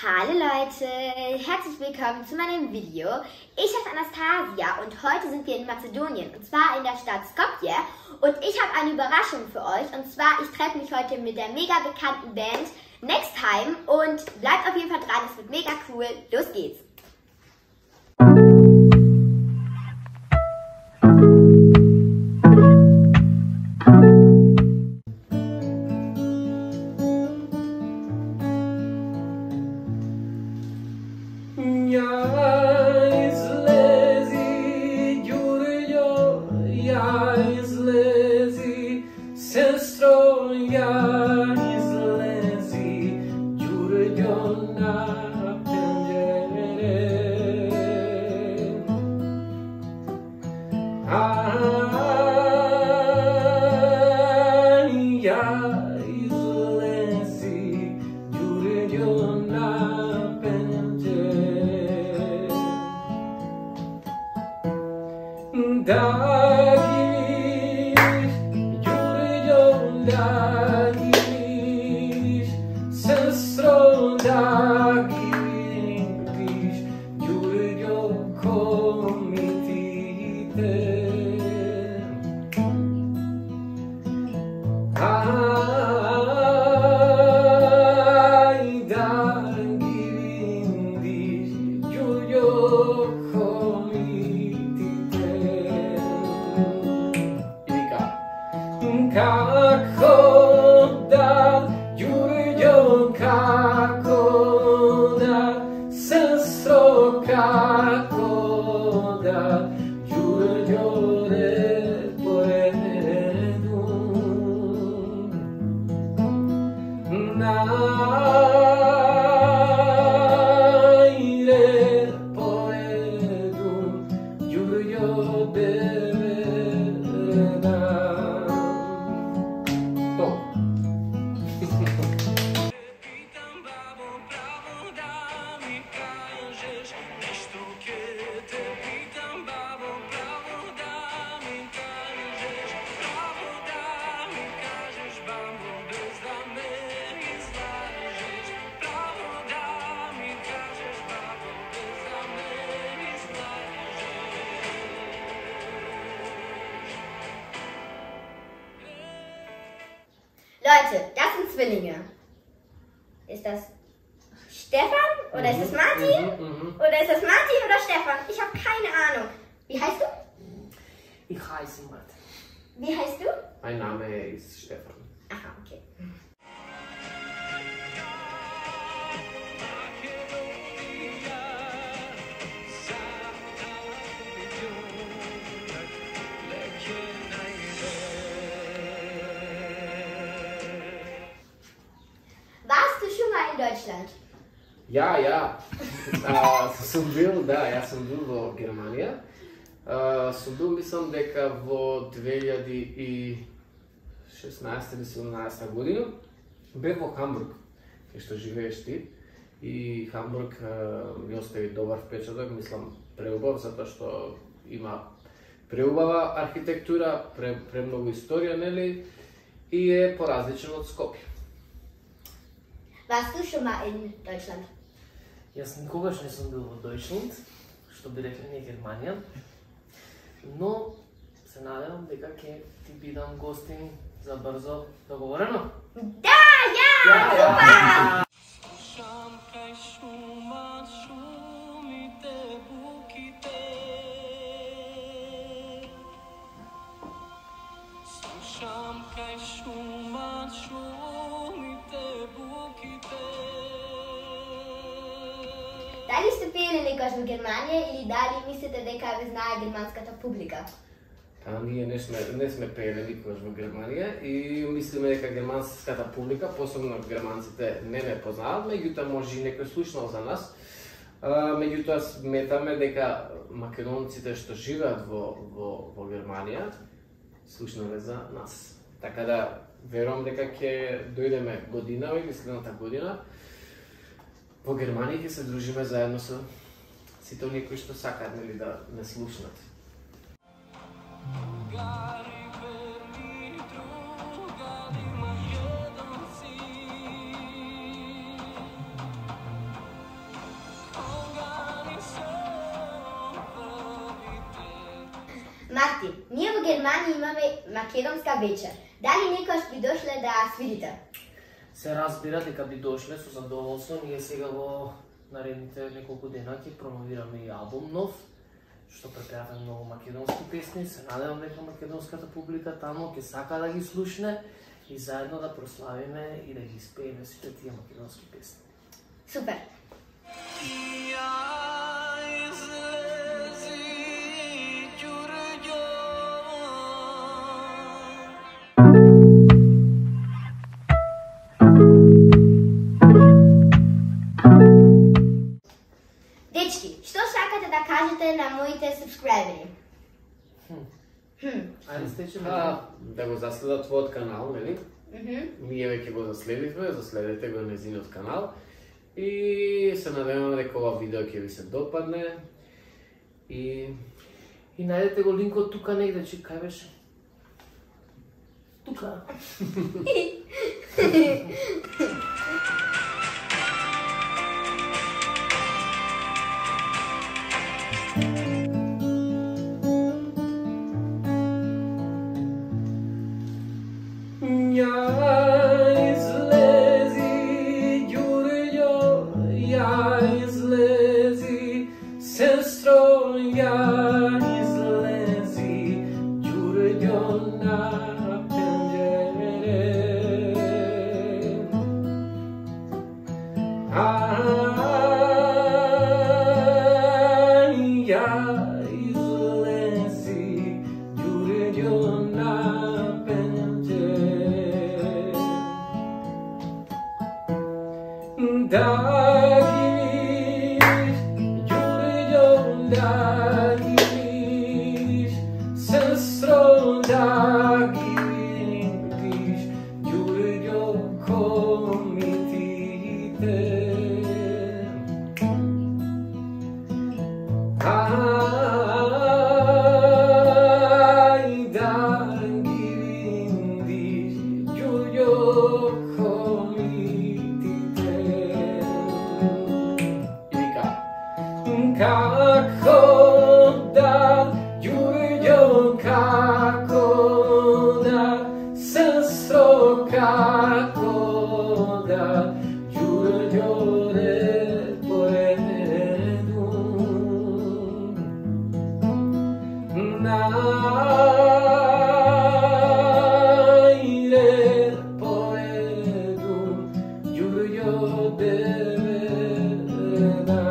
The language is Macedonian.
Hallo Leute, herzlich willkommen zu meinem Video. Ich heiße Anastasia und heute sind wir in Mazedonien und zwar in der Stadt Skopje und ich habe eine Überraschung für euch und zwar ich treffe mich heute mit der mega bekannten Band Next Time und bleibt auf jeden Fall dran, es wird mega cool. Los geht's! Leute, das sind Zwillinge. Ist das Stefan oder ist das Martin? Oder ist das Martin oder Stefan? Ich habe keine Ahnung. Wie heißt du? Ich heiße Martin. Wie heißt du? Mein Name ist Stefan. Aha, okay. In Deutschland? Ja. Съм бил, в Германия. Съм бил, мислам дека во 2016 или 2017 година. Бех во Хамбург, кај што живееш ти. И Хамбург ми остави добар впечаток, мислам преубав, затоа што има преубава архитектура, премногу историја, нели? И е поразличен од Скопје. Warst du schon mal in Deutschland? Јас никогаш не сум бил во Deutschland, што би рекли ние Германија, но се надевам дека ќе ти бидам гостин за брзо договорено. Да, супер! Дали сте пееле некогаш во Германија или дали мислите дека ве знае германската публика? Ние не сме пееле никогаш во Германија и мислиме дека германската публика, посебно германците, не ме познаат, меѓутоа може и некој слушнал за нас. Меѓутоа сметаме дека македонците што живеат во Германија слушнале за нас. Така да верувам дека ќе дојдеме годинава или следната година во Германија ќе се дружиме заедно со сите оние кои што сакаат да не слушнат. Германiji imаме македонска вечер. Дали некојаш би дошле да свирите? Се разбира дека би дошле со задоволство. Ние сега во наредните неколку дена ќе промовираме и албум нов, што препеваме многу македонски песни. Се надевам дека македонската публика тамо ќе сака да ги слушне и заедно да прославиме и да ги испееме сите тие македонски песни. Супер! Дечки, што сакате да кажете на моите субскрайбери? Ајде стече Да го заследат твојот канал, нели? Ние веќе го заследивме, заследете го незиниот канал. И се надеваме дека ова видео ќе ви се допадне. И најдете го линкот тука негде, кај беше? Тука. Sestro, ja izlezi, Đurđo na penđere. Ja izlezi, Đurđo na penđere. Da gidiš, sestro, da gidiš, Đurđo komitite. Da gidiš, Đurđo komitite. Kako da, Đurđo, kako da, sestro, kako da, Đurđo, red po redu. Red po redu, Đurđo, deve da.